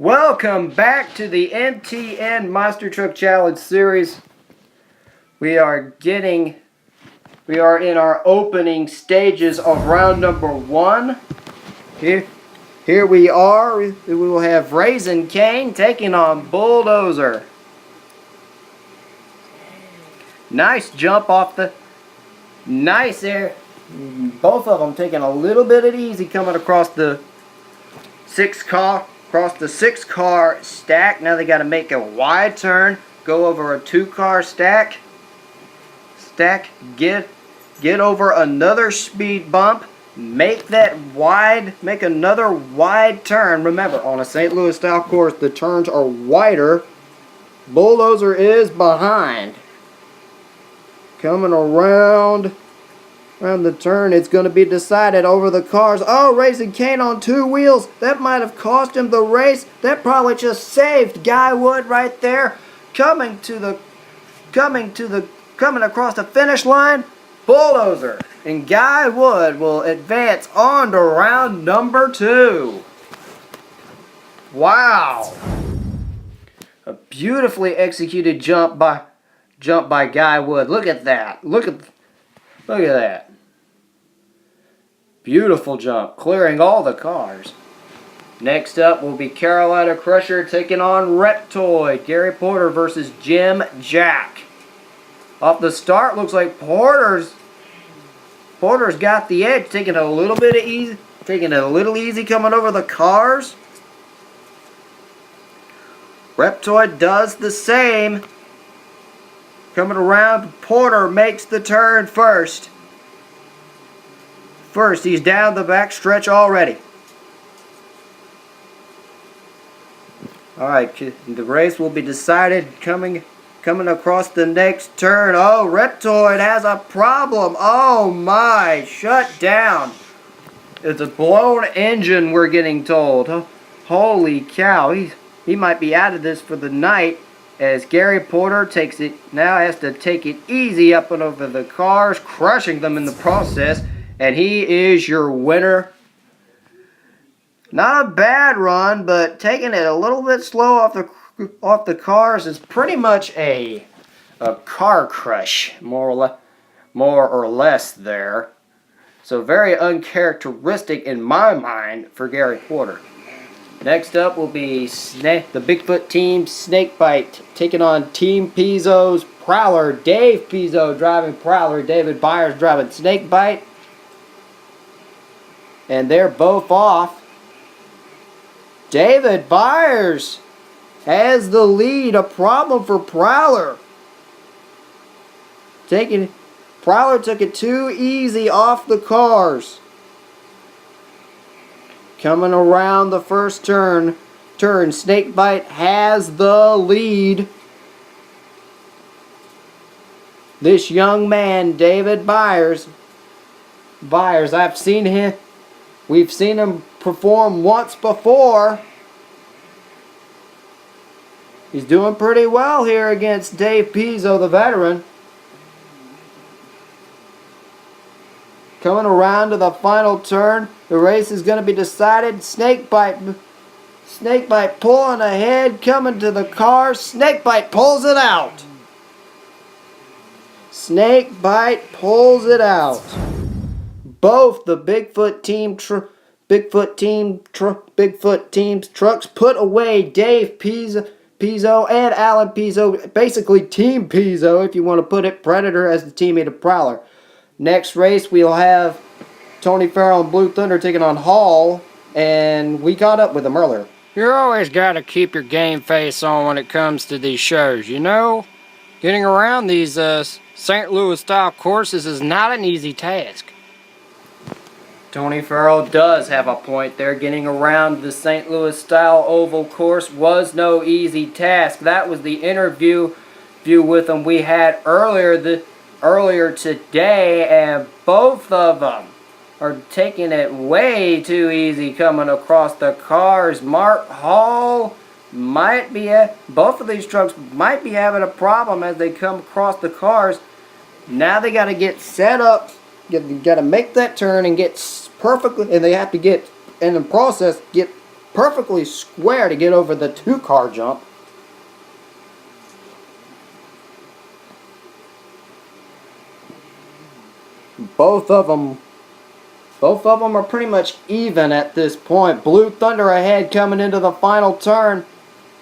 Welcome back to the M.T.N Monster Truck Challenge series. We are in our opening stages of round number 1. Here we are. We will have Raising Cane taking on Bulldozer. Nice jump off the... Nice air. Both of them taking a little bit of easy coming across the 6-car stack. Now they got to make a wide turn, go over a 2-car stack, get over another speed bump, make another wide turn. Remember, on a St. Louis style course, the turns are wider. Bulldozer is behind. Coming around the turn, it's going to be decided over the cars. Oh, Raising Cane on 2 wheels. That might have cost him the race. That probably just saved Guy Wood right there. Coming across the finish line, Bulldozer and Guy Wood will advance on to round number 2. Wow. A beautifully executed jump by Guy Wood. Look at that. Look at that. Beautiful jump, clearing all the cars. Next up will be Carolina Crusher taking on Reptoid. Gary Porter versus Jim Jack. Off the start, looks like Porter's got the edge, taking it a little easy coming over the cars. Reptoid does the same. Coming around, Porter makes the turn first. He's down the back stretch already. Alright, the race will be decided coming across the next turn. Oh, Reptoid has a problem. Oh my, shut down. It's a blown engine, we're getting told. Holy cow, he might be out of this for the night, as Gary Porter has to take it easy up and over the cars, crushing them in the process. And he is your winner. Not a bad run, but taking it a little bit slow off the cars is pretty much a car crush, more or less there. So very uncharacteristic in my mind for Gary Porter. Next up will be the Bigfoot team Snakebite taking on Team Pizzo's Prowler. Dave Pizzo driving Prowler, David Byers driving Snakebite. And they're both off. David Byers has the lead. A problem for Prowler. Prowler took it too easy off the cars. Coming around the first turn, Snakebite has the lead. This young man, David Byers, we've seen him perform once before. He's doing pretty well here against Dave Pizzo, the veteran. Coming around to the final turn, the race is going to be decided. Snakebite pulling ahead, coming to the car. Snakebite pulls it out. Snakebite pulls it out. Both the Bigfoot team's trucks put away Dave Pizzo and Alan Pizzo, basically Team Pizzo if you want to put it. Predator as the teammate of Prowler. Next race we'll have Tony Farrell and Blue Thunder taking on Hall, and we caught up with them earlier. You always got to keep your game face on when it comes to these shows, you know? Getting around these St. Louis style courses is not an easy task. Tony Farrell does have a point there. Getting around the St. Louis style oval course was no easy task. That was the interview with him we had earlier today, and both of them are taking it way too easy coming across the cars. Mark Hall both of these trucks might be having a problem as they come across the cars. Now they got to get set up. You got to make that turn and get perfectly, and they have to get, in the process, get perfectly square to get over the 2-car jump. Both of them are pretty much even at this point. Blue Thunder ahead coming into the final turn.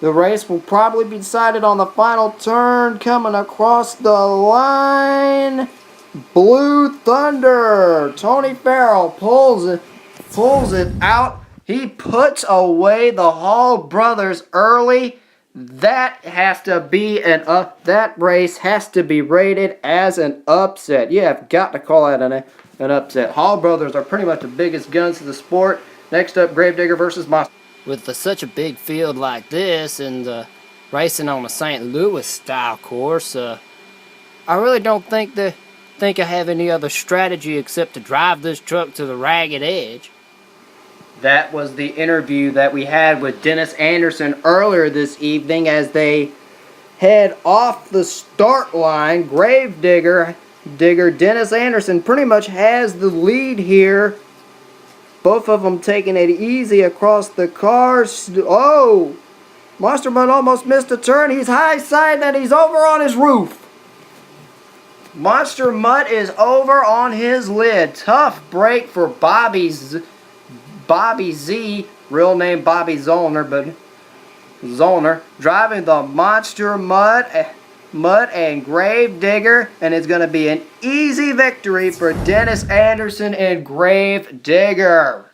The race will probably be decided on the final turn coming across the line. Blue Thunder. Tony Farrell pulls it out. He puts away the Hall brothers early. That has to be that race has to be rated as an upset. You have got to call that an upset. Hall brothers are pretty much the biggest guns of the sport. Next up, Gravedigger versus Monster. With such a big field like this and racing on a St. Louis style course, I really don't think I have any other strategy except to drive this truck to the ragged edge. That was the interview that we had with Dennis Anderson earlier this evening as they head off the start line. Gravedigger Dennis Anderson pretty much has the lead here. Both of them taking it easy across the cars. Oh! Monster Mutt almost missed a turn. He's high side and he's over on his roof. Monster Mutt is over on his lid. Tough break for Bobby Z, real name Bobby Zollner, but Zollner, driving the Monster Mutt and Gravedigger, and it's going to be an easy victory for Dennis Anderson and Gravedigger.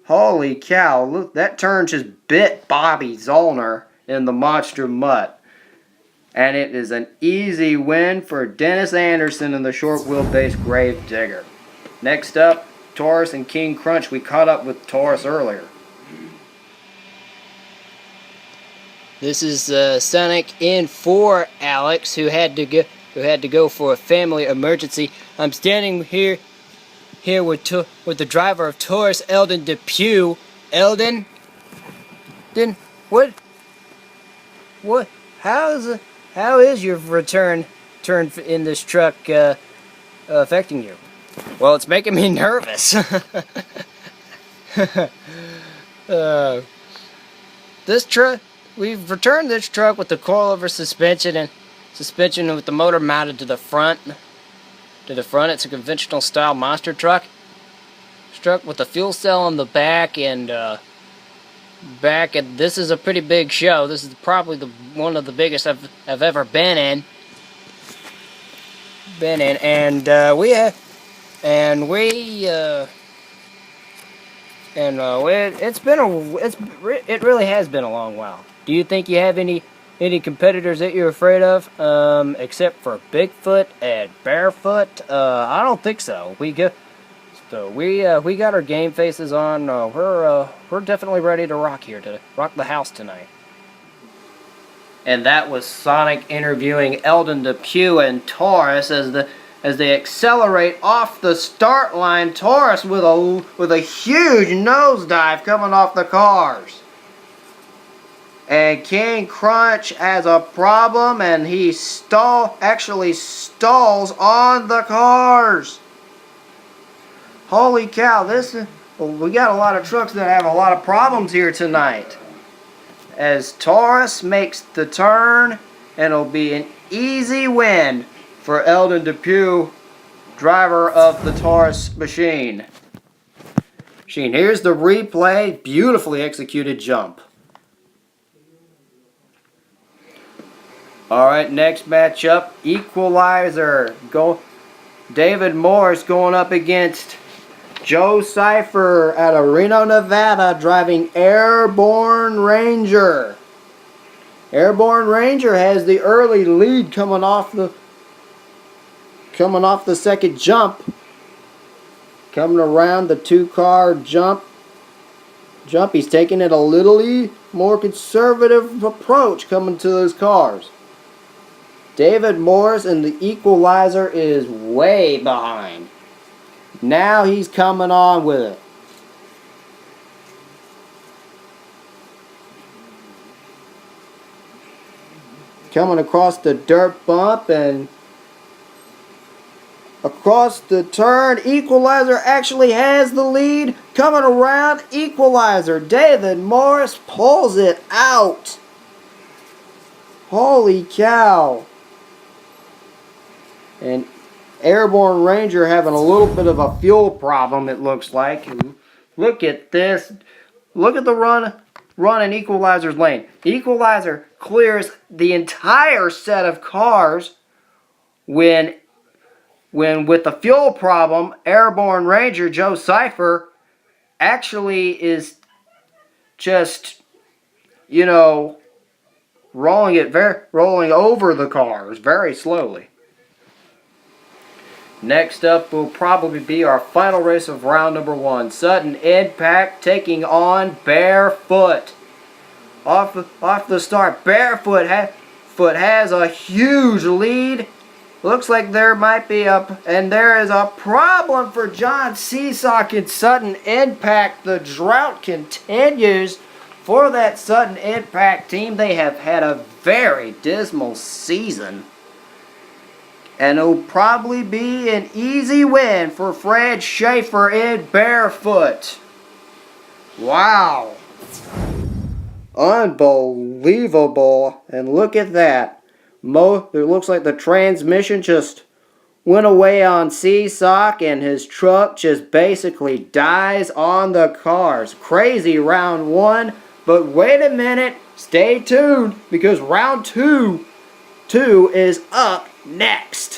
Holy cow, look, that turn just bit Bobby Zollner in the Monster Mutt. And it is an easy win for Dennis Anderson and the short wheelbase Gravedigger. Next up, Taurus and King Crunch. We caught up with Taurus earlier. This is Sonic in for Alex, who had to go for a family emergency. I'm standing here with the driver of Taurus, Eldon Depew. Eldon, then what? How is your turn in this truck affecting you? Well, it's making me nervous. This truck, we've returned this truck with the coilover suspension with the motor mounted to the front. It's a conventional style monster truck. Struck with a fuel cell on the back and this is a pretty big show. This is probably one of the biggest I've ever been in. It really has been a long while. Do you think you have any competitors that you're afraid of, except for Bigfoot and Barefoot? I don't think so. We got our game faces on. We're definitely ready to rock the house tonight. And that was Sonic interviewing Eldon Depew and Taurus as they accelerate off the start line. Taurus with a huge nosedive coming off the cars. And King Crunch has a problem and he actually stalls on the cars. Holy cow, we got a lot of trucks that have a lot of problems here tonight. As Taurus makes the turn, and it'll be an easy win for Eldon Depew, driver of the Taurus machine. Here's the replay, beautifully executed jump. Alright, next matchup, equalizer. David Morris going up against Joe Cipher out of Reno, Nevada, driving Airborne Ranger. Airborne Ranger has the early lead coming off the second jump. Coming around the 2-car jump. He's taking it a little more conservative approach coming to those cars. David Morris in the equalizer is way behind. Now he's coming on with it. Coming across the dirt bump and across the turn. Equalizer actually has the lead. Coming around, Equalizer. David Morris pulls it out. Holy cow. And Airborne Ranger having a little bit of a fuel problem, it looks like. Look at this. Look at the run in Equalizer's lane. Equalizer clears the entire set of cars when with the fuel problem, Airborne Ranger Joe Cipher actually is just, rolling over the cars very slowly. Next up will probably be our final race of round number 1. Sudden Impact taking on Barefoot. Off the start, Barefoot has a huge lead. Looks like there might be there is a problem for John Seesock in Sudden Impact. The drought continues for that Sudden Impact team. They have had a very dismal season. And it'll probably be an easy win for Fred Schaefer in Barefoot. Wow. Unbelievable. And look at that. It looks like the transmission just went away on Seesock and his truck just basically dies on the cars. Crazy round 1. But wait a minute. Stay tuned because round 2 is up next.